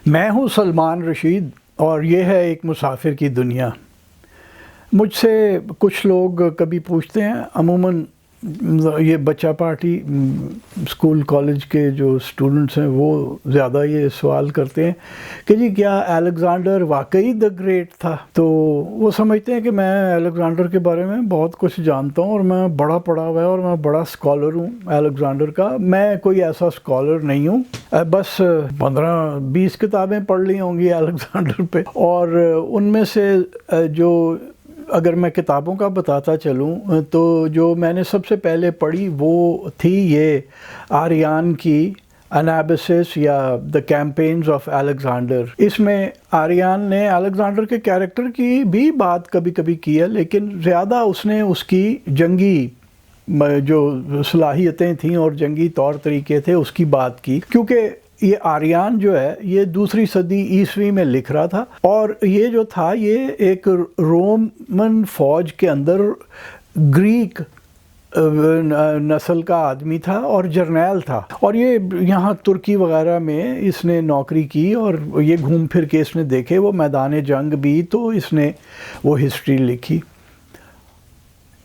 میں ہوں سلمان رشید اور یہ ہے ایک مسافر کی دنیا۔ مجھ سے کچھ لوگ کبھی پوچھتے ہیں، عموماً یہ بچہ پارٹی اسکول کالج کے جو اسٹوڈنٹس ہیں وہ زیادہ یہ سوال کرتے ہیں کہ جی کیا الیگزینڈر واقعی دی گریٹ تھا؟ تو وہ سمجھتے ہیں کہ میں الیگزینڈر کے بارے میں بہت کچھ جانتا ہوں اور میں بڑا پڑھا ہوا ہے اور میں بڑا اسکالر ہوں الیگزینڈر کا۔ میں کوئی ایسا اسکالر نہیں ہوں، بس 15-20 کتابیں پڑھ لی ہوں گی الیگزینڈر پہ، اور ان میں سے جو اگر میں کتابوں کا بتاتا چلوں تو جو میں نے سب سے پہلے پڑھی وہ تھی یہ آریان کی انابسس یا دا کیمپینز آف الیگزینڈر۔ اس میں آریان نے الیگزینڈر کے کیریکٹر کی بھی بات کبھی کبھی کی ہے، لیکن زیادہ اس نے اس کی جنگی جو صلاحیتیں تھیں اور جنگی طور طریقے تھے اس کی بات کی، کیونکہ یہ آریان جو ہے یہ 2 صدی عیسوی میں لکھ رہا تھا، اور یہ جو تھا یہ ایک رومن فوج کے اندر گریک نسل کا آدمی تھا اور جرنیل تھا، اور یہ یہاں ترکی وغیرہ میں اس نے نوکری کی اور یہ گھوم پھر کے اس نے دیکھے وہ میدان جنگ بھی، تو اس نے وہ ہسٹری لکھی۔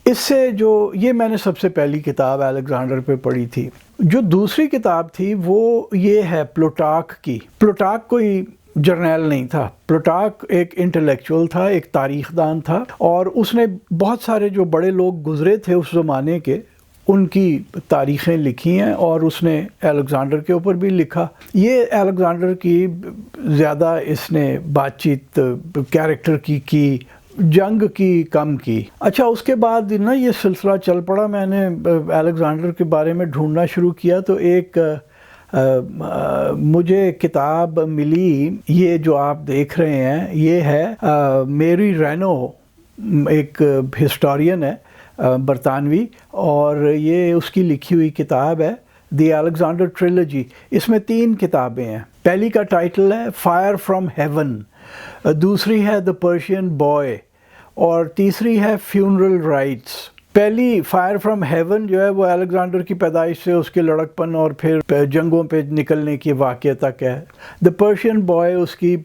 اس سے جو یہ میں نے سب سے پہلی کتاب الیگزینڈر پہ پڑھی تھی۔ جو دوسری کتاب تھی وہ یہ ہے پلوٹارک کی۔ پلوٹارک کوئی جرنیل نہیں تھا، پلوٹارک ایک انٹلیکچوئل تھا، ایک تاریخ دان تھا، اور اس نے بہت سارے جو بڑے لوگ گزرے تھے اس زمانے کے ان کی تاریخیں لکھی ہیں، اور اس نے الیگزینڈر کے اوپر بھی لکھا۔ یہ الیگزینڈر کی زیادہ اس نے بات چیت کیریکٹر کی جنگ کی کم کی۔ اچھا، اس کے بعد نا یہ سلسلہ چل پڑا، میں نے الیگزینڈر کے بارے میں ڈھونڈنا شروع کیا تو ایک مجھے کتاب ملی، یہ جو آپ دیکھ رہے ہیں یہ ہے میری رینو، ایک ہسٹورین ہے برطانوی، اور یہ اس کی لکھی ہوئی کتاب ہے دی الیگزینڈر ٹریلوجی۔ اس میں 3 کتابیں ہیں۔ پہلی کا ٹائٹل ہے فائر فرام ہیون، دوسری ہے دا پرشین بوائے، اور تیسری ہے فیونرل رائٹس۔ پہلی فائر فرام ہیون جو ہے وہ الیگزینڈر کی پیدائش سے اس کے لڑکپن اور پھر جنگوں پہ نکلنے کے واقعے تک ہے۔ دا پرشین بوائے اس کی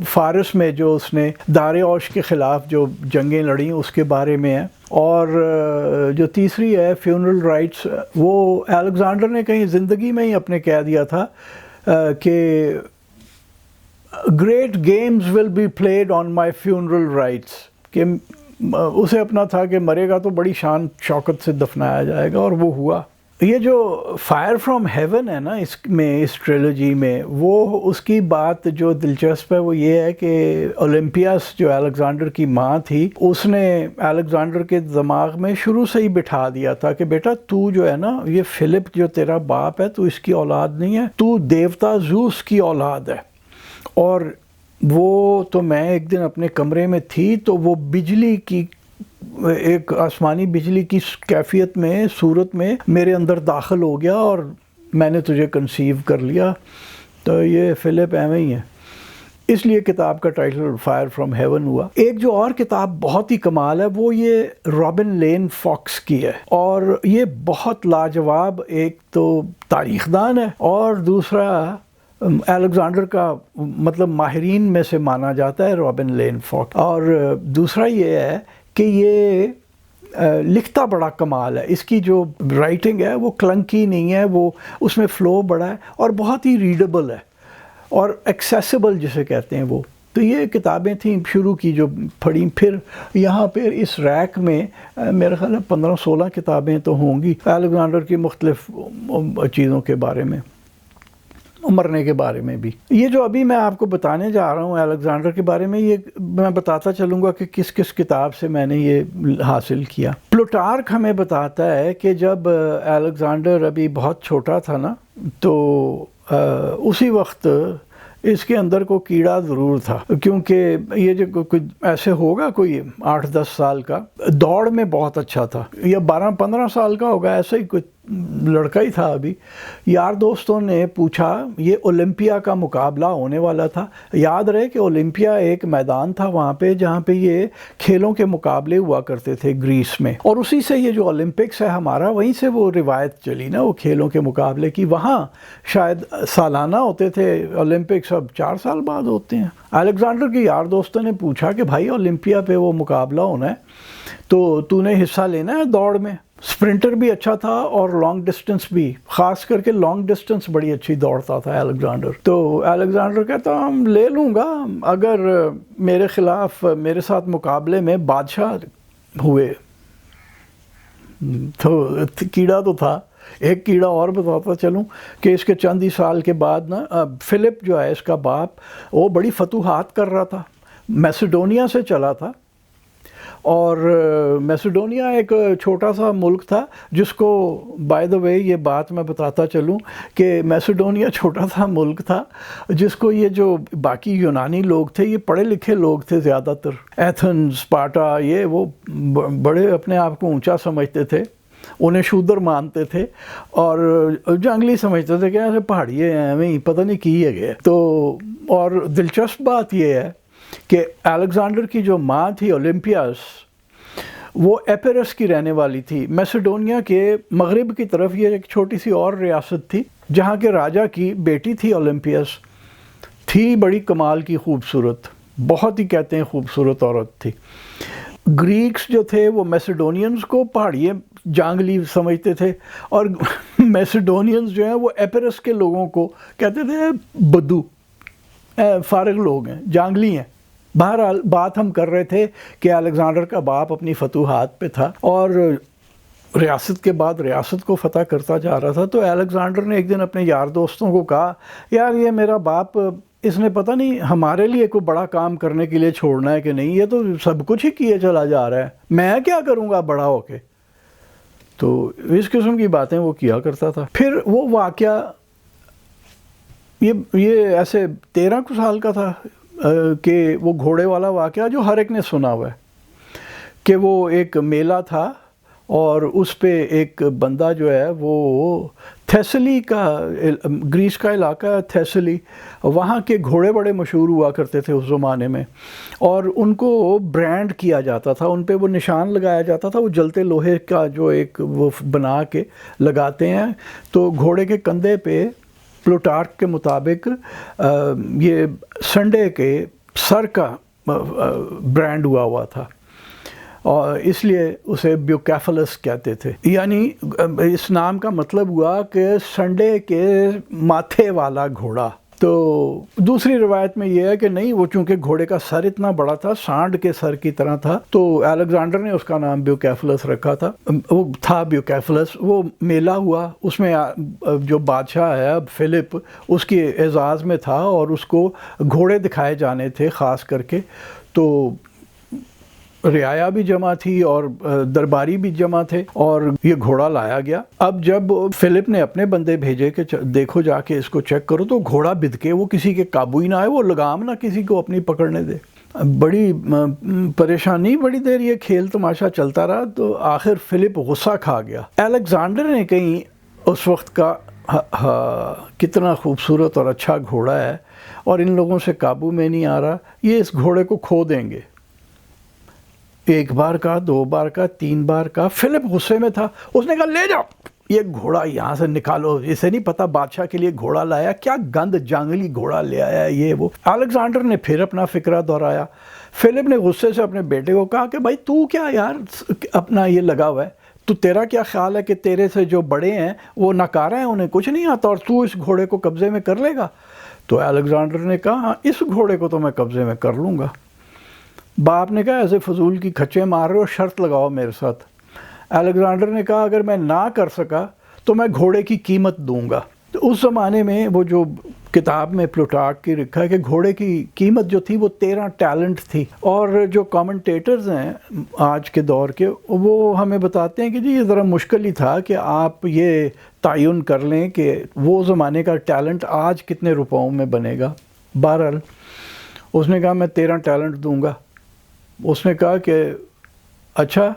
فارس میں جو اس نے دار اوش کے خلاف جو جنگیں لڑیں اس کے بارے میں ہے، اور جو تیسری ہے فیونرل رائٹس، وہ الیگزینڈر نے کہیں زندگی میں ہی اپنے کہہ دیا تھا کہ great games will be played on my funeral rites, کہ اسے اپنا تھا کہ مرے گا تو بڑی شان شوکت سے دفنایا جائے گا، اور وہ ہوا۔ یہ جو فائر فرام ہیون ہے نا اس ٹریلوجی میں، وہ اس کی بات جو دلچسپ ہے وہ یہ ہے کہ اولمپیاس جو الیگزینڈر کی ماں تھی، اس نے الیگزینڈر کے دماغ میں شروع سے ہی بٹھا دیا تھا کہ بیٹا تو جو ہے نا، یہ فلپ جو تیرا باپ ہے تو اس کی اولاد نہیں ہے، تو دیوتا زوس کی اولاد ہے۔ اور وہ تو میں ایک دن اپنے کمرے میں تھی تو وہ بجلی کی ایک آسمانی بجلی کی کیفیت میں صورت میں میرے اندر داخل ہو گیا اور میں نے تجھے کنسیو کر لیا۔ تو یہ فلپ ایویں ہی ہے، اس لیے کتاب کا ٹائٹل فائر فرام ہیون ہوا۔ ایک جو اور کتاب بہت ہی کمال ہے وہ یہ رابن لین فاکس کی ہے، اور یہ بہت لاجواب، ایک تو تاریخ دان ہے اور دوسرا الیگزینڈر کا مطلب ماہرین میں سے مانا جاتا ہے رابن لین فاکس، اور دوسرا یہ ہے کہ یہ لکھتا بڑا کمال ہے، اس کی جو رائٹنگ ہے وہ کلنکی نہیں ہے، وہ اس میں فلو بڑا ہے اور بہت ہی ریڈیبل ہے اور ایکسیسیبل جسے کہتے ہیں وہ۔ تو یہ کتابیں تھیں شروع کی جو پڑھیں، پھر یہاں پہ اس ریک میں میرا خیال ہے 15-16 کتابیں تو ہوں گی الیگزینڈر کی مختلف چیزوں کے بارے میں، مرنے کے بارے میں بھی۔ یہ جو ابھی میں آپ کو بتانے جا رہا ہوں الیگزینڈر کے بارے میں، یہ میں بتاتا چلوں گا کہ کس کس کتاب سے میں نے یہ حاصل کیا۔ پلوٹارک ہمیں بتاتا ہے کہ جب الیگزینڈر ابھی بہت چھوٹا تھا نا، تو اسی وقت اس کے اندر کو کیڑا ضرور تھا، کیونکہ یہ جو کوئی ایسے ہوگا کوئی 8-10 سال کا، دوڑ میں بہت اچھا تھا، یا 12-15 سال کا ہوگا، ایسا ہی کوئی لڑکا ہی تھا ابھی، یار دوستوں نے پوچھا، یہ اولمپیا کا مقابلہ ہونے والا تھا، یاد رہے کہ اولمپیا ایک میدان تھا وہاں پہ جہاں پہ یہ کھیلوں کے مقابلے ہوا کرتے تھے گریس میں، اور اسی سے یہ جو اولمپکس ہے ہمارا، وہیں سے وہ روایت چلی نا وہ کھیلوں کے مقابلے کی، وہاں شاید سالانہ ہوتے تھے اولمپکس، اب 4 سال بعد ہوتے ہیں۔ الیگزینڈر کے یار دوستوں نے پوچھا کہ بھائی اولمپیا پہ وہ مقابلہ ہونا ہے تو نے حصہ لینا ہے دوڑ میں؟ سپرنٹر بھی اچھا تھا اور لانگ ڈسٹنس بھی، خاص کر کے لانگ ڈسٹنس بڑی اچھی دوڑتا تھا الیگزینڈر۔ تو الیگزینڈر کہتا ہم لے لوں گا اگر میرے خلاف میرے ساتھ مقابلے میں بادشاہ ہوئے۔ تو کیڑا تو تھا، ایک کیڑا اور بتاتا چلوں کہ اس کے چند ہی سال کے بعد نا فلپ جو ہے اس کا باپ، وہ بڑی فتوحات کر رہا تھا، میسیڈونیا سے چلا تھا، اور میسیڈونیا ایک چھوٹا سا ملک تھا جس کو بائی دا وے یہ بات میں بتاتا چلوں کہ میسیڈونیا چھوٹا سا ملک تھا جس کو یہ جو باقی یونانی لوگ تھے یہ پڑھے لکھے لوگ تھے زیادہ تر، ایتھنز، اسپارٹا، یہ وہ بڑے اپنے آپ کو اونچا سمجھتے تھے، انہیں شودر مانتے تھے اور جنگلی سمجھتے تھے کہ ایسے پہاڑی ہیں ہمیں پتہ نہیں کی ہے گئے۔ تو اور دلچسپ بات یہ ہے کہ الیگزینڈر کی جو ماں تھی اولمپیاس، وہ ایپیرس کی رہنے والی تھی، میسیڈونیا کے مغرب کی طرف یہ ایک چھوٹی سی اور ریاست تھی جہاں کے راجہ کی بیٹی تھی اولمپیاس، تھی بڑی کمال کی خوبصورت، بہت ہی کہتے ہیں خوبصورت عورت تھی۔ گریکس جو تھے وہ میسیڈونینز کو پہاڑی جانگلی سمجھتے تھے، اور میسیڈونینز جو ہیں وہ ایپیرس کے لوگوں کو کہتے تھے بدو، فارغ لوگ ہیں، جانگلی ہیں۔ بہرحال بات ہم کر رہے تھے کہ الیگزینڈر کا باپ اپنی فتوحات پہ تھا اور ریاست کے بعد ریاست کو فتح کرتا جا رہا تھا۔ تو الیگزینڈر نے ایک دن اپنے یار دوستوں کو کہا، یار یہ میرا باپ، اس نے پتہ نہیں ہمارے لیے کوئی بڑا کام کرنے کے لیے چھوڑنا ہے کہ نہیں، یہ تو سب کچھ ہی کیے چلا جا رہا ہے، میں کیا کروں گا بڑا ہو کے؟ تو اس قسم کی باتیں وہ کیا کرتا تھا۔ پھر وہ واقعہ یہ ایسے 13 سال کا تھا کہ وہ گھوڑے والا واقعہ جو ہر ایک نے سنا ہوا ہے، کہ وہ ایک میلہ تھا اور اس پہ ایک بندہ جو ہے وہ تھیسلی کا، گریس کا علاقہ ہے تھیسلی، وہاں کے گھوڑے بڑے مشہور ہوا کرتے تھے اس زمانے میں، اور ان کو برانڈ کیا جاتا تھا، ان پہ وہ نشان لگایا جاتا تھا، وہ جلتے لوہے کا جو ایک وہ بنا کے لگاتے ہیں۔ تو گھوڑے کے کندھے پہ پلوٹارک کے مطابق یہ سنڈے کے سر کا برانڈ ہوا تھا، اور اس لیے اسے بیوکیفلس کہتے تھے، یعنی اس نام کا مطلب ہوا کہ سنڈے کے ماتھے والا گھوڑا۔ تو دوسری روایت میں یہ ہے کہ نہیں، وہ چونکہ گھوڑے کا سر اتنا بڑا تھا، سانڈ کے سر کی طرح تھا، تو الیگزینڈر نے اس کا نام بیوکیفلس رکھا تھا، وہ تھا بیوکیفلس۔ وہ میلہ ہوا، اس میں جو بادشاہ ہے اب فلپ، اس کی اعزاز میں تھا اور اس کو گھوڑے دکھائے جانے تھے خاص کر کے، تو رعایا بھی جمع تھی اور درباری بھی جمع تھے اور یہ گھوڑا لایا گیا۔ اب جب فلپ نے اپنے بندے بھیجے کہ دیکھو جا کے اس کو چیک کرو، تو گھوڑا بدکے، وہ کسی کے قابو ہی نہ آئے، وہ لگام نہ کسی کو اپنی پکڑنے دے، بڑی پریشانی، بڑی دیر یہ کھیل تماشا چلتا رہا، تو آخر فلپ غصہ کھا گیا۔ الیگزینڈر نے کہیں اس وقت کا کتنا خوبصورت اور اچھا گھوڑا ہے اور ان لوگوں سے قابو میں نہیں آ رہا، یہ اس گھوڑے کو کھو دیں گے۔ ایک بار کا، 2 بار کا، 3 بار کا، فلپ غصے میں تھا، اس نے کہا لے جاؤ یہ گھوڑا یہاں سے نکالو، اسے نہیں پتا بادشاہ کے لیے گھوڑا لایا، کیا گند جانگلی گھوڑا لے آیا یہ وہ۔ الیگزینڈر نے پھر اپنا فکرہ دہرایا، فلپ نے غصے سے اپنے بیٹے کو کہا کہ بھائی تو کیا یار اپنا یہ لگا ہوا ہے، تو تیرا کیا خیال ہے کہ تیرے سے جو بڑے ہیں وہ ناکارہ ہیں، انہیں کچھ نہیں آتا، اور تو اس گھوڑے کو قبضے میں کر لے گا؟ تو الیگزینڈر نے کہا ہاں اس گھوڑے کو تو میں قبضے میں کر لوں گا۔ باپ نے کہا ایسے فضول کی کھچے مار رہے ہو، شرط لگاؤ میرے ساتھ۔ الیگزینڈر نے کہا اگر میں نہ کر سکا تو میں گھوڑے کی قیمت دوں گا۔ تو اس زمانے میں وہ جو کتاب میں پلوٹارک کی لکھا ہے کہ گھوڑے کی قیمت جو تھی وہ 13 ٹیلنٹ تھی، اور جو کامنٹیٹرز ہیں آج کے دور کے وہ ہمیں بتاتے ہیں کہ جی یہ ذرا مشکل ہی تھا کہ آپ یہ تعین کر لیں کہ وہ زمانے کا ٹیلنٹ آج کتنے روپوں میں بنے گا۔ بہرحال اس نے کہا میں 13 ٹیلنٹ دوں گا۔ اس نے کہا کہ اچھا،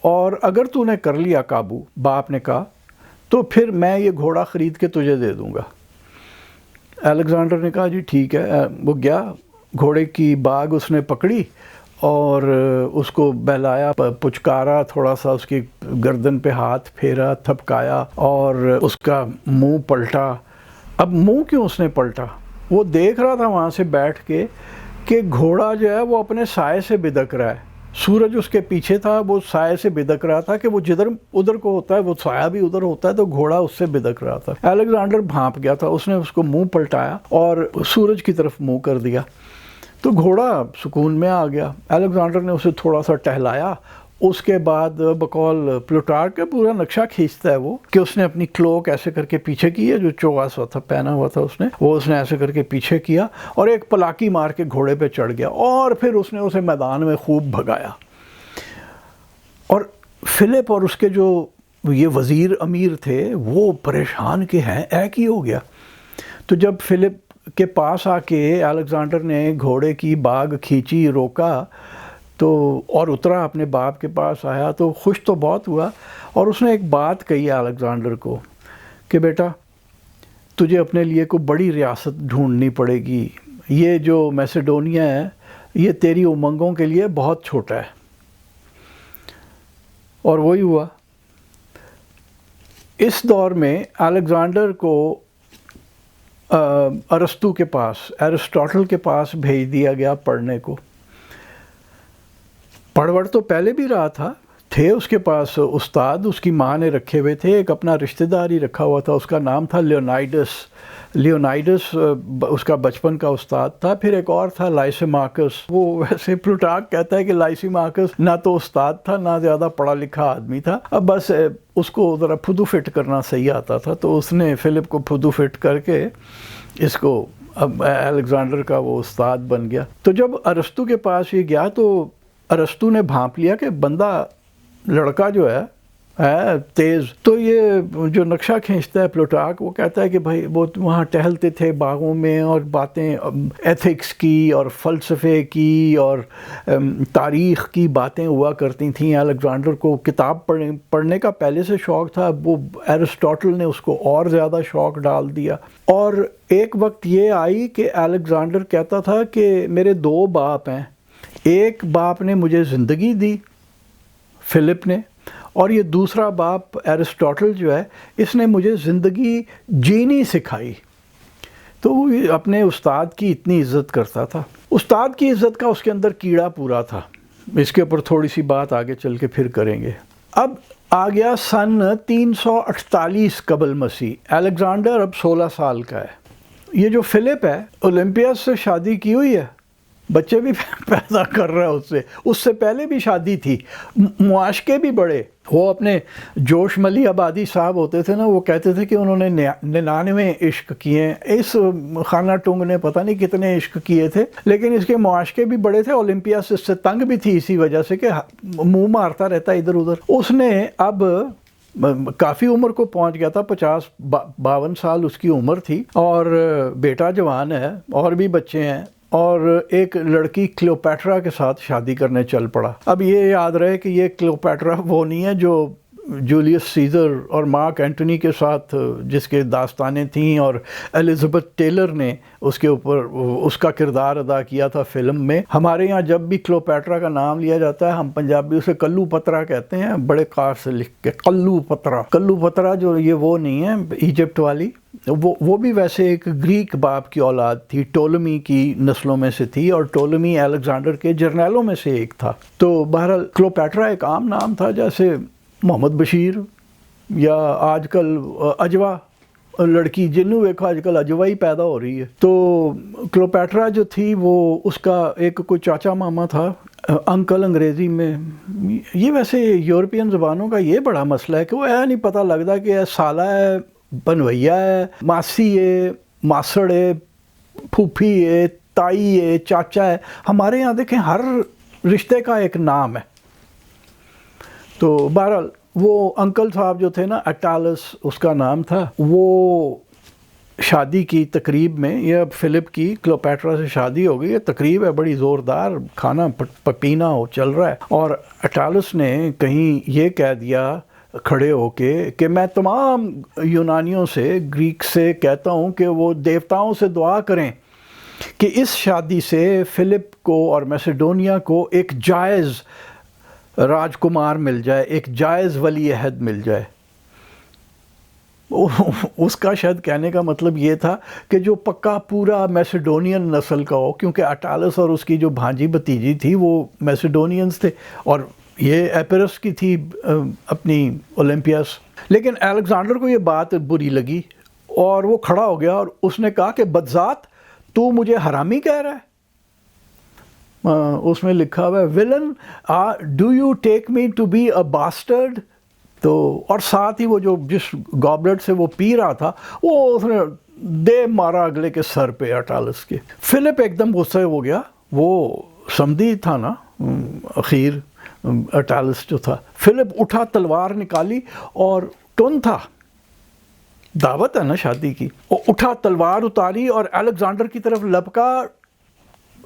اور اگر تو نے کر لیا قابو، باپ نے کہا، تو پھر میں یہ گھوڑا خرید کے تجھے دے دوں گا۔ الیگزینڈر نے کہا جی ٹھیک ہے۔ وہ گیا، گھوڑے کی باگ اس نے پکڑی اور اس کو بہلایا، پچکارا، تھوڑا سا اس کی گردن پہ ہاتھ پھیرا، تھپکایا اور اس کا منہ پلٹا۔ اب منہ کیوں اس نے پلٹا؟ وہ دیکھ رہا تھا وہاں سے بیٹھ کے کہ گھوڑا جو ہے وہ اپنے سائے سے بدک رہا ہے۔ سورج اس کے پیچھے تھا، وہ سائے سے بدک رہا تھا کہ وہ جدھر ادھر کو ہوتا ہے وہ سایہ بھی ادھر ہوتا ہے، تو گھوڑا اس سے بدک رہا تھا۔ الیگزینڈر بھانپ گیا تھا، اس نے اس کو منہ پلٹایا اور سورج کی طرف منہ کر دیا، تو گھوڑا سکون میں آ گیا۔ الیگزینڈر نے اسے تھوڑا سا ٹہلایا، اس کے بعد بقول پلوٹارک کا پورا نقشہ کھینچتا ہے وہ کہ اس نے اپنی کلوک ایسے کر کے پیچھے کی ہے، جو چوگا سا تھا پہنا ہوا تھا اس نے ایسے کر کے پیچھے کیا اور ایک پلاکی مار کے گھوڑے پہ چڑھ گیا اور پھر اس نے اسے میدان میں خوب بھگایا۔ اور فلپ اور اس کے جو یہ وزیر امیر تھے وہ پریشان کہ ہیں ایک ہی ہو گیا۔ تو جب فلپ کے پاس آ کے الیگزینڈر نے گھوڑے کی باگ کھینچی، روکا تو اور اترا اپنے باپ کے پاس آیا تو خوش تو بہت ہوا، اور اس نے ایک بات کہی الیگزینڈر کو کہ بیٹا تجھے اپنے لیے کوئی بڑی ریاست ڈھونڈنی پڑے گی، یہ جو میسیڈونیا ہے یہ تیری امنگوں کے لیے بہت چھوٹا ہے۔ اور وہی ہوا۔ اس دور میں الیگزینڈر کو ارسطو کے پاس، ایرسٹاٹل کے پاس بھیج دیا گیا پڑھنے کو۔ پڑھ تو پہلے بھی رہا تھا، تھے اس کے پاس استاد، اس کی ماں نے رکھے ہوئے تھے، ایک اپنا رشتہ دار ہی رکھا ہوا تھا، اس کا نام تھا لیونائڈس اس کا بچپن کا استاد تھا۔ پھر ایک اور تھا لائسیماکس، وہ ویسے پلوٹارک کہتا ہے کہ لائسیماکس نہ تو استاد تھا نہ زیادہ پڑھا لکھا آدمی تھا، اب بس اس کو ذرا پھدو فٹ کرنا صحیح آتا تھا، تو اس نے فلپ کو پھدو فٹ کر کے اس کو اب الیگزینڈر کا وہ استاد بن گیا۔ تو جب ارسطو کے پاس یہ گیا تو ارسطو نے بھانپ لیا کہ بندہ لڑکا جو ہے تیز، تو یہ جو نقشہ کھینچتا ہے پلوٹارک، وہ کہتا ہے کہ بھائی وہ وہاں ٹہلتے تھے باغوں میں اور باتیں ایتھکس کی اور فلسفے کی اور تاریخ کی باتیں ہوا کرتی تھیں۔ الیگزینڈر کو کتاب پڑھنے کا پہلے سے شوق تھا، وہ ایرسٹاٹل نے اس کو اور زیادہ شوق ڈال دیا۔ اور ایک وقت یہ آئی کہ الیگزینڈر کہتا تھا کہ میرے دو باپ ہیں، ایک باپ نے مجھے زندگی دی فلپ نے، اور یہ دوسرا باپ ایرسٹاٹل جو ہے اس نے مجھے زندگی جینی سکھائی۔ تو وہ اپنے استاد کی اتنی عزت کرتا تھا، استاد کی عزت کا اس کے اندر کیڑا پورا تھا۔ اس کے اوپر تھوڑی سی بات آگے چل کے پھر کریں گے۔ اب آ گیا سن 348 قبل مسیح، الیگزینڈر اب 16 سال کا ہے۔ یہ جو فلپ ہے اولمپیاس سے شادی کی ہوئی ہے، بچے بھی پیدا کر رہا ہے، اس سے پہلے بھی شادی تھی، معاشقے بھی بڑے۔ وہ اپنے جوش ملی آبادی صاحب ہوتے تھے نا، وہ کہتے تھے کہ انہوں نے 99 عشق کیے ہیں۔ اس خانہ ٹونگ نے پتہ نہیں کتنے عشق کیے تھے، لیکن اس کے معاشقے بھی بڑے تھے۔ اولمپیاس اس سے تنگ بھی تھی اسی وجہ سے کہ منہ مارتا رہتا ادھر ادھر۔ اس نے اب کافی عمر کو پہنچ گیا تھا، 50-52 سال اس کی عمر تھی، اور بیٹا جوان ہے اور بھی بچے ہیں، اور ایک لڑکی کلیوپیٹرا کے ساتھ شادی کرنے چل پڑا۔ اب یہ یاد رہے کہ یہ کلیوپیٹرا وہ نہیں ہے جو جولیس سیزر اور مارک اینٹونی کے ساتھ جس کے داستانیں تھیں، اور الزبتھ ٹیلر نے اس کے اوپر اس کا کردار ادا کیا تھا فلم میں۔ ہمارے یہاں جب بھی کلیوپیٹرا کا نام لیا جاتا ہے ہم پنجابی اسے کلو پترا کہتے ہیں، بڑے قاف سے لکھ کے کلو پترا جو یہ وہ نہیں ہے ایجپٹ والی، وہ بھی ویسے ایک گریک باپ کی اولاد تھی، ٹولمی کی نسلوں میں سے تھی، اور ٹولمی الیگزینڈر کے جرنیلوں میں سے ایک تھا۔ تو بہرحال کلیوپیٹرا ایک عام نام تھا، جیسے محمد بشیر یا آج کل اجوا لڑکی جنوں ایک آج کل اجوا ہی پیدا ہو رہی ہے۔ تو کلیوپیٹرا جو تھی وہ اس کا ایک کوئی چاچا ماما تھا، انکل انگریزی میں۔ یہ ویسے یورپین زبانوں کا یہ بڑا مسئلہ ہے کہ وہ نہیں پتہ لگتا کہ سالہ ہے، بنویا ہے، ماسی ہے، ماسڑ ہے، پھوپھی ہے، تائی ہے، چاچا ہے۔ ہمارے یہاں دیکھیں ہر رشتے کا ایک نام ہے۔ تو بہرحال وہ انکل صاحب جو تھے نا، اٹالس اس کا نام تھا، وہ شادی کی تقریب میں، یہ اب فلپ کی کلیوپیٹرا سے شادی ہو گئی ہے، تقریب ہے بڑی زوردار، کھانا پینا ہو چل رہا ہے، اور اٹالس نے کہیں یہ کہہ دیا کھڑے ہو کے کہ میں تمام یونانیوں سے، گریک سے کہتا ہوں کہ وہ دیوتاؤں سے دعا کریں کہ اس شادی سے فلپ کو اور میسیڈونیا کو ایک جائز راجکمار مل جائے، ایک جائز ولی عہد مل جائے۔ اس کا شاید کہنے کا مطلب یہ تھا کہ جو پکا پورا میسیڈونین نسل کا ہو، کیونکہ اٹالس اور اس کی جو بھانجی بھتیجی تھی وہ میسیڈونینز تھے، اور یہ ایپیرس کی تھی اپنی اولمپیاس۔ لیکن الیگزینڈر کو یہ بات بری لگی اور وہ کھڑا ہو گیا اور اس نے کہا کہ بدذات تو مجھے حرامی کہہ رہا ہے۔ اس میں لکھا ہوا ہے villain do you take me to be a bastard, تو اور ساتھ ہی وہ جو جس گابلٹ سے وہ پی رہا تھا وہ اس نے دے مارا اگلے کے سر پہ اٹالس کے۔ فلپ ایک دم غصے ہو گیا، وہ سمدھی تھا نا اخیر اٹالس جو تھا۔ فلپ اٹھا، تلوار نکالی اور ٹون تھا، دعوت ہے نا شادی کی، وہ اٹھا تلوار اتاری اور الیگزینڈر کی طرف لپکا،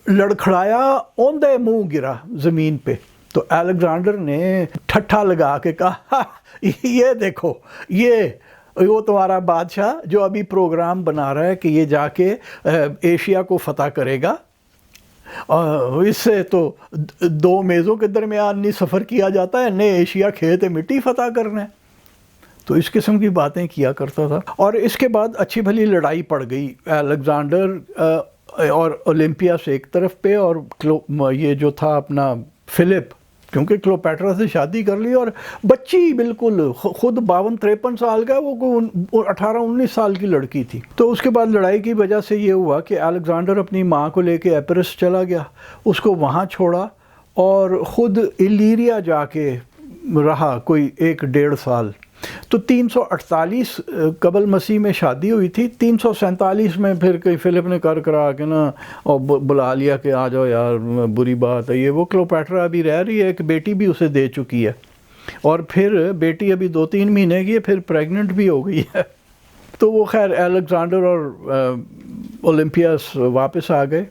لڑکھڑایا، اوندے منہ گرا زمین پہ۔ تو الیگزینڈر نے ٹھٹھا لگا کے کہا یہ دیکھو، یہ وہ تمہارا بادشاہ جو ابھی پروگرام بنا رہا ہے کہ یہ جا کے ایشیا کو فتح کرے گا، اس سے تو دو میزوں کے درمیان نہیں سفر کیا جاتا ہے، نے ایشیا کھیت مٹی فتح کرنا ہے۔ تو اس قسم کی باتیں کیا کرتا تھا، اور اس کے بعد اچھی بھلی لڑائی پڑ گئی الیگزینڈر اور اولمپیا سے ایک طرف پہ، اور یہ جو تھا اپنا فلپ، کیونکہ کلوپیٹرا سے شادی کر لی اور بچی بالکل خود 52-53 سال کا، وہ 18-19 سال کی لڑکی تھی۔ تو اس کے بعد لڑائی کی وجہ سے یہ ہوا کہ الیگزینڈر اپنی ماں کو لے کے ایپیرس چلا گیا، اس کو وہاں چھوڑا اور خود ایلیریا جا کے رہا کوئی 1-1.5 سال۔ تو 348 قبل مسیح میں شادی ہوئی تھی، 347 میں پھر کئی فلپ نے کرا کے نا اور بلا لیا کہ آ جاؤ یار، بری بات ہے یہ وہ۔ کلوپیٹرا ابھی رہ رہی ہے، ایک بیٹی بھی اسے دے چکی ہے، اور پھر بیٹی ابھی 2-3 مہینے کی ہے، پھر پریگننٹ بھی ہو گئی ہے۔ تو وہ خیر الیگزینڈر اور اولمپیاس واپس آ گئے،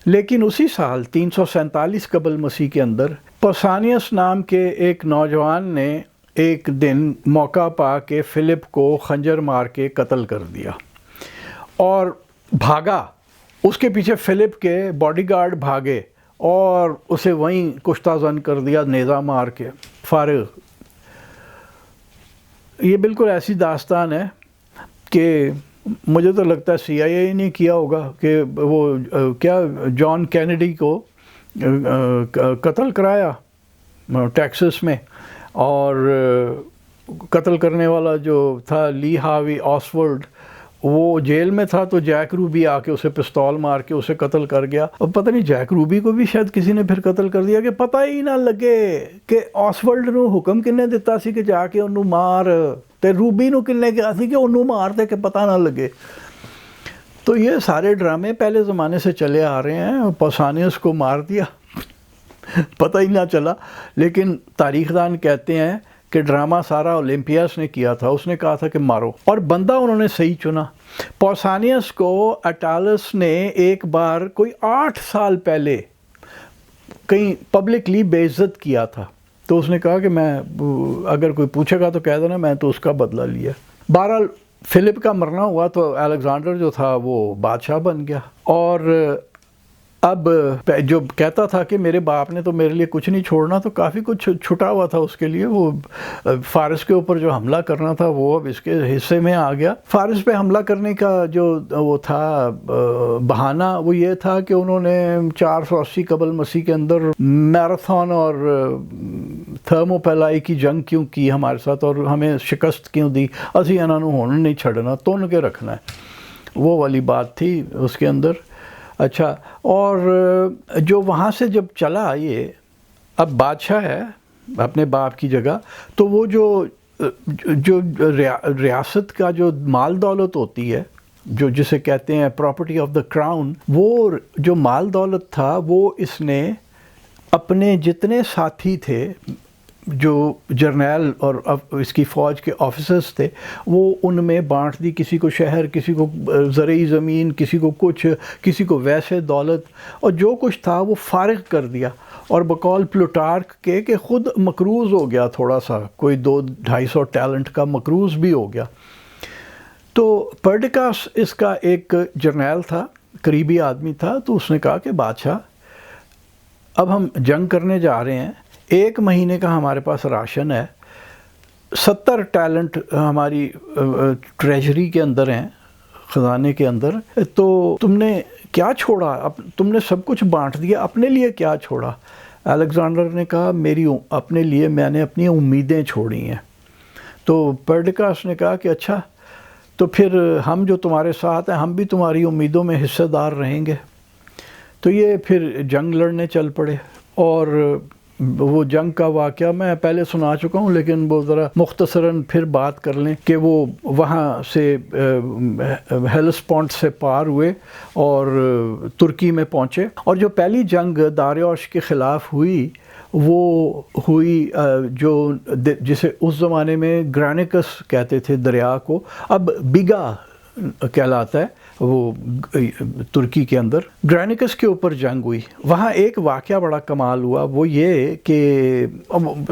لیکن اسی سال 347 قبل مسیح کے اندر پوسانیس نام کے ایک نوجوان نے ایک دن موقع پا کے فلپ کو خنجر مار کے قتل کر دیا اور بھاگا۔ اس کے پیچھے فلپ کے باڈی گارڈ بھاگے اور اسے وہیں کشتہ زن کر دیا نیزہ مار کے، فارغ۔ یہ بالکل ایسی داستان ہے کہ مجھے تو لگتا ہے CIA نے کیا ہوگا کہ وہ کیا جان کینیڈی کو قتل کرایا ٹیکسس میں، اور قتل کرنے والا جو تھا لی ہاروی اوسولڈ، وہ جیل میں تھا، تو جیک روبی آ کے اسے پستول مار کے اسے قتل کر گیا۔ اور پتہ نہیں جیک روبی کو بھی شاید کسی نے پھر قتل کر دیا کہ پتہ ہی نہ لگے کہ اوسولڈ نو حکم کنے دیتا سی کہ جا کے انہوں مار، تے روبی نو کنے کہا سی کہ انہوں مار دے کہ پتہ نہ لگے۔ تو یہ سارے ڈرامے پہلے زمانے سے چلے آ رہے ہیں، پوسانیس کو مار دیا پتہ ہی نہ چلا، لیکن تاریخ دان کہتے ہیں کہ ڈرامہ سارا اولمپیاس نے کیا تھا، اس نے کہا تھا کہ مارو، اور بندہ انہوں نے صحیح چنا۔ پوسانیس کو اٹالس نے ایک بار کوئی 8 سال پہلے کہیں پبلکلی بے عزت کیا تھا، تو اس نے کہا کہ میں اگر کوئی پوچھے گا تو کہہ دینا میں تو اس کا بدلہ لیا۔ بہرحال فلپ کا مرنا ہوا تو الیگزینڈر جو تھا وہ بادشاہ بن گیا، اور اب جو کہتا تھا کہ میرے باپ نے تو میرے لیے کچھ نہیں چھوڑنا، تو کافی کچھ چھٹا ہوا تھا اس کے لیے۔ وہ فارس کے اوپر جو حملہ کرنا تھا وہ اب اس کے حصے میں آ گیا۔ فارس پہ حملہ کرنے کا جو وہ تھا بہانہ، وہ یہ تھا کہ انہوں نے 480 قبل مسیح کے اندر میراتھن اور تھرموپیلائی کی جنگ کیوں کی ہمارے ساتھ، اور ہمیں شکست کیوں دی، اسی انہوں نے ہونے نہیں چھڑنا، تون کے رکھنا ہے، وہ والی بات تھی اس کے اندر۔ اچھا، اور جو وہاں سے جب چلا یہ اب بادشاہ ہے اپنے باپ کی جگہ، تو وہ جو ریاست کا جو مال دولت ہوتی ہے، جو جسے کہتے ہیں پراپرٹی آف دا کراؤن، وہ جو مال دولت تھا وہ اس نے اپنے جتنے ساتھی تھے، جو جرنیل اور اس کی فوج کے آفیسرز تھے، وہ ان میں بانٹ دی، کسی کو شہر، کسی کو زرعی زمین، کسی کو کچھ، کسی کو ویسے دولت، اور جو کچھ تھا وہ فارغ کر دیا، اور بقول پلوٹارک کے کہ خود مقروض ہو گیا تھوڑا سا، کوئی 200-250 ٹیلنٹ کا مقروض بھی ہو گیا۔ تو پرڈیکاس اس کا ایک جرنیل تھا، قریبی آدمی تھا، تو اس نے کہا کہ بادشاہ اب ہم جنگ کرنے جا رہے ہیں، 1 مہینے کا ہمارے پاس راشن ہے، 70 ٹیلنٹ ہماری ٹریجری کے اندر ہیں، خزانے کے اندر، تو تم نے کیا چھوڑا؟ تم نے سب کچھ بانٹ دیا، اپنے لیے کیا چھوڑا؟ الیگزینڈر نے کہا اپنے لیے میں نے اپنی امیدیں چھوڑی ہیں۔ تو پرڈیکاس نے کہا کہ اچھا، تو پھر ہم جو تمہارے ساتھ ہیں ہم بھی تمہاری امیدوں میں حصہ دار رہیں گے۔ تو یہ پھر جنگ لڑنے چل پڑے، اور وہ جنگ کا واقعہ میں پہلے سنا چکا ہوں، لیکن وہ ذرا مختصراً پھر بات کر لیں کہ وہ وہاں سے ہیلسپونٹ سے پار ہوئے اور ترکی میں پہنچے، اور جو پہلی جنگ داریوش کے خلاف ہوئی وہ ہوئی جو جسے اس زمانے میں گرینیکس کہتے تھے دریا کو، اب بیگا کہلاتا ہے وہ ترکی کے اندر، گرینیکس کے اوپر جنگ ہوئی۔ وہاں ایک واقعہ بڑا کمال ہوا، وہ یہ کہ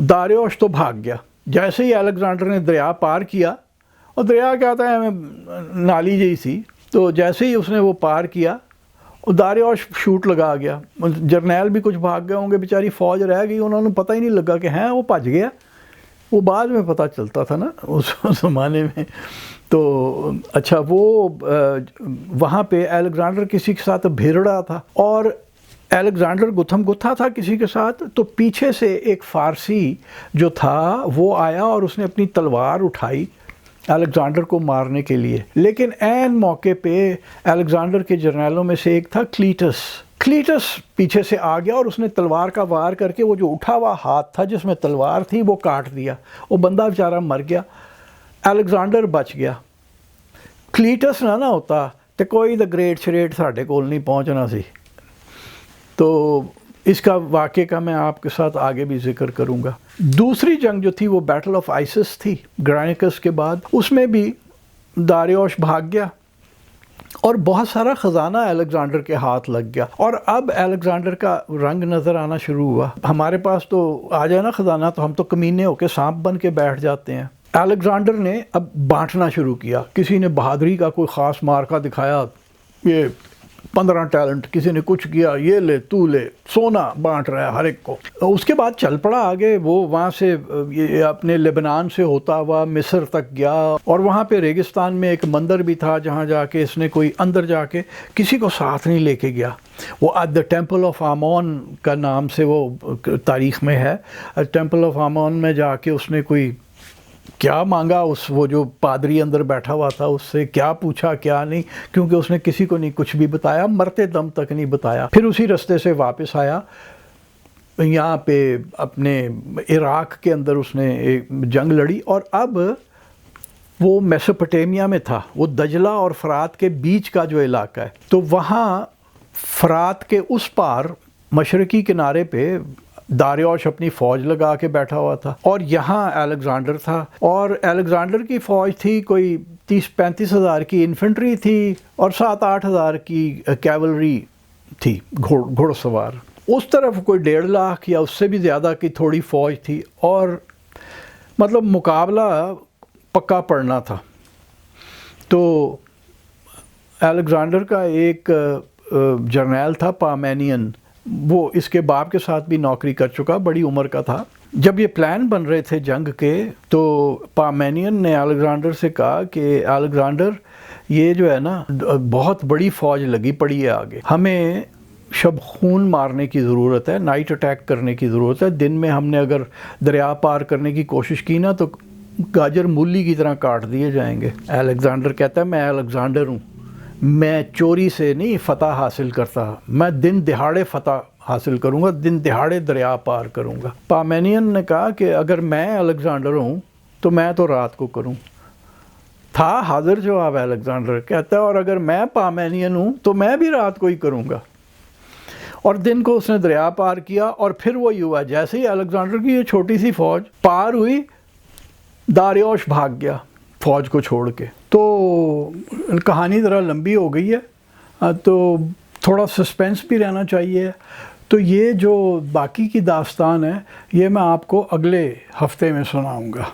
داریوش تو بھاگ گیا، جیسے ہی الیگزینڈر نے دریا پار کیا، اور دریا کیا تھا نالی جی سی، تو جیسے ہی اس نے وہ پار کیا داریوش شوٹ لگا گیا، جرنیل بھی کچھ بھاگ گئے ہوں گے، بیچاری فوج رہ گئی، انہوں نے پتہ ہی نہیں لگا کہ وہ بھج گیا، وہ بعد میں پتہ چلتا تھا نا اس زمانے میں۔ تو اچھا، وہ وہاں پہ الیگزینڈر کسی کے ساتھ بھیڑا تھا، اور الیگزینڈر گتھم گتھا تھا کسی کے ساتھ، تو پیچھے سے ایک فارسی جو تھا وہ آیا اور اس نے اپنی تلوار اٹھائی الیگزینڈر کو مارنے کے لیے، لیکن عین موقع پہ الیگزینڈر کے جرنیلوں میں سے ایک تھا کلیٹس پیچھے سے آ گیا، اور اس نے تلوار کا وار کر کے وہ جو اٹھا ہوا ہاتھ تھا جس میں تلوار تھی وہ کاٹ دیا، وہ بندہ بیچارہ مر گیا، الیگزینڈر بچ گیا۔ کلیٹس نہ ہوتا تو کوئی دا گریٹ شریٹ ساڈے کول نہیں پہنچنا سی۔ تو اس کا واقعے کا میں آپ کے ساتھ آگے بھی ذکر کروں گا۔ دوسری جنگ جو تھی وہ بیٹل آف آئسس تھی گرینیکس کے بعد، اس میں بھی داریوش بھاگ گیا اور بہت سارا خزانہ الیگزینڈر کے ہاتھ لگ گیا، اور اب الیگزینڈر کا رنگ نظر آنا شروع ہوا۔ ہمارے پاس تو آ جائے نا خزانہ تو ہم تو کمینے ہو کے سانپ بن کے بیٹھ جاتے ہیں۔ الیگزینڈر نے اب بانٹنا شروع کیا، کسی نے بہادری کا کوئی خاص مارکا دکھایا، یہ 15 ٹیلنٹ، کسی نے کچھ کیا، یہ لے تو لے، سونا بانٹ رہا ہے ہر ایک کو۔ اس کے بعد چل پڑا آگے، وہ وہاں سے اپنے لبنان سے ہوتا ہوا مصر تک گیا، اور وہاں پہ ریگستان میں ایک مندر بھی تھا جہاں جا کے اس نے کوئی اندر جا کے کسی کو ساتھ نہیں لے کے گیا، وہ دا ٹیمپل آف آمون کا نام سے وہ تاریخ میں ہے۔ ٹیمپل آف آمون میں جا کے اس نے کوئی کیا مانگا، وہ جو پادری اندر بیٹھا ہوا تھا اس سے کیا پوچھا کیا نہیں، کیونکہ اس نے کسی کو نہیں کچھ بھی بتایا، مرتے دم تک نہیں بتایا۔ پھر اسی رستے سے واپس آیا، یہاں پہ اپنے عراق کے اندر اس نے ایک جنگ لڑی، اور اب وہ میسوپوٹیمیا میں تھا، وہ دجلہ اور فرات کے بیچ کا جو علاقہ ہے، تو وہاں فرات کے اس پار مشرقی کنارے پہ داریوش اپنی فوج لگا کے بیٹھا ہوا تھا، اور یہاں الیگزینڈر تھا، اور الیگزینڈر کی فوج تھی کوئی 30-35 ہزار کی انفنٹری تھی، اور 7-8 ہزار کی کیولری تھی، گھوڑ سوار۔ اس طرف کوئی 1.5 لاکھ یا اس سے بھی زیادہ کی تھوڑی فوج تھی، اور مطلب مقابلہ پکا پڑنا تھا۔ تو الیگزینڈر کا ایک جرنیل تھا پامینین، وہ اس کے باپ کے ساتھ بھی نوکری کر چکا، بڑی عمر کا تھا۔ جب یہ پلان بن رہے تھے جنگ کے، تو پامینین نے الیگزینڈر سے کہا کہ الیگزینڈر یہ جو ہے نا بہت بڑی فوج لگی پڑی ہے آگے، ہمیں شب خون مارنے کی ضرورت ہے، نائٹ اٹیک کرنے کی ضرورت ہے، دن میں ہم نے اگر دریا پار کرنے کی کوشش کی نا تو گاجر مولی کی طرح کاٹ دیے جائیں گے۔ الیگزینڈر کہتا ہے میں الیگزینڈر ہوں، میں چوری سے نہیں فتح حاصل کرتا، میں دن دہاڑے فتح حاصل کروں گا، دن دہاڑے دریا پار کروں گا۔ پامینین نے کہا کہ اگر میں الیگزینڈر ہوں تو میں تو رات کو کروں، تھا حاضر جواب الیگزینڈر، کہتا ہے اور اگر میں پامینین ہوں تو میں بھی رات کو ہی کروں گا۔ اور دن کو اس نے دریا پار کیا، اور پھر وہی ہوا، جیسے ہی الیگزینڈر کی یہ چھوٹی سی فوج پار ہوئی، داریوش بھاگ گیا فوج کو چھوڑ کے۔ تو کہانی ذرا لمبی ہو گئی ہے، تو تھوڑا سسپینس بھی رہنا چاہیے۔ تو یہ جو باقی کی داستان ہے یہ میں آپ کو اگلے ہفتے میں سناؤں گا.